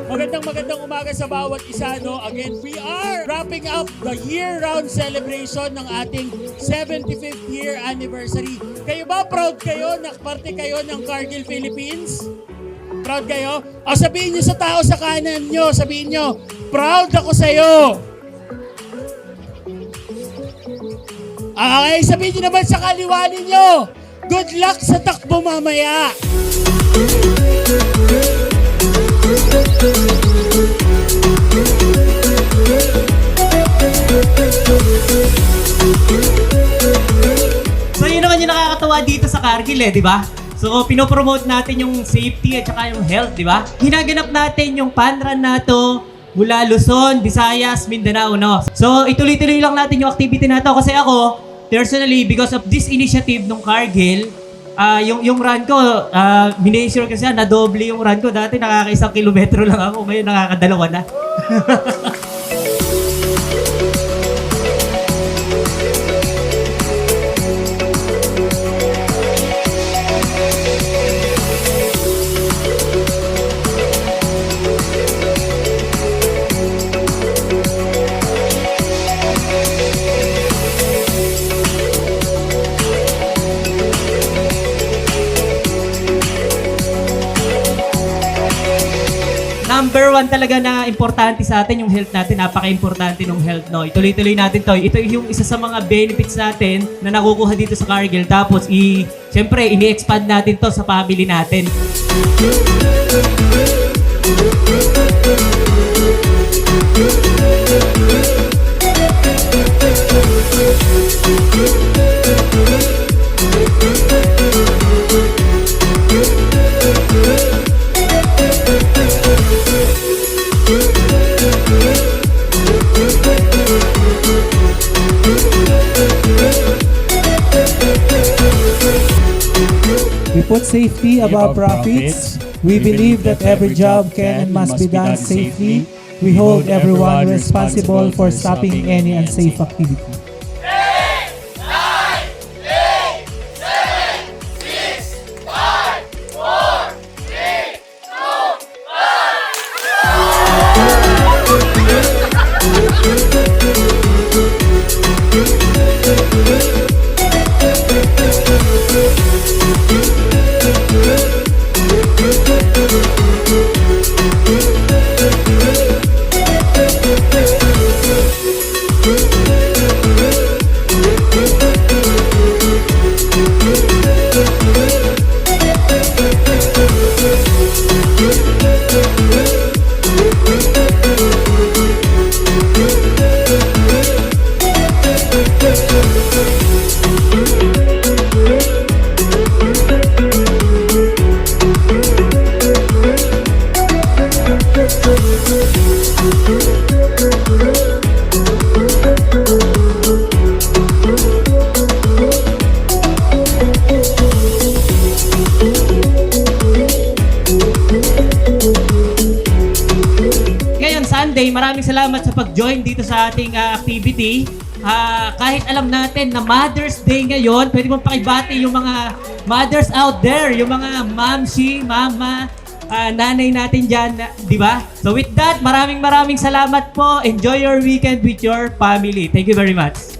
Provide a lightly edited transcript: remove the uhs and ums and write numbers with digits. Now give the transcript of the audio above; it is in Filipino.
Magandang umaga sa bawat isa, no? Again, we are wrapping up the year-round celebration ng ating 75th year anniversary. Kayo ba, proud kayo? Nakaparte kayo ng Cargill Philippines? Proud kayo? O sabihin nyo sa tao sa kanan nyo, sabihin nyo, proud ako sa'yo. Okay, sabihin nyo naman sa kaliwa ninyo, good luck sa takbo mamaya. So yun naman yung nakakatawa dito sa Cargill di ba? So pinopromote natin yung safety at saka yung health, di ba? Hinaganap natin yung fun run na to mula Luzon, Visayas, Mindanao, no? So ituloy-tuloy lang natin yung activity na to kasi ako, personally, because of this initiative ng Cargill, yung run ko, minensure kasi na doble yung run ko. Dati nakaka-1 kilometro lang ako, ngayon nakaka-2 na. Number 1 talaga na importante sa atin yung health natin. Napaka-importante ng health, no? Ituloy-tuloy natin to. Ito yung isa sa mga benefits natin na nakukuha dito sa Cargill. Tapos, siyempre, ini-expand natin to sa family natin. We put safety above profits. We believe that every job can and must be done safely. We hold everyone responsible for stopping any unsafe activity. Sunday, maraming salamat sa pag-join dito sa ating activity. Kahit alam natin na Mother's Day ngayon, pwede mong pakibati yung mga mothers out there, yung mga mamsi, mama, nanay natin dyan, di ba? So with that, maraming salamat po. Enjoy your weekend with your family. Thank you very much.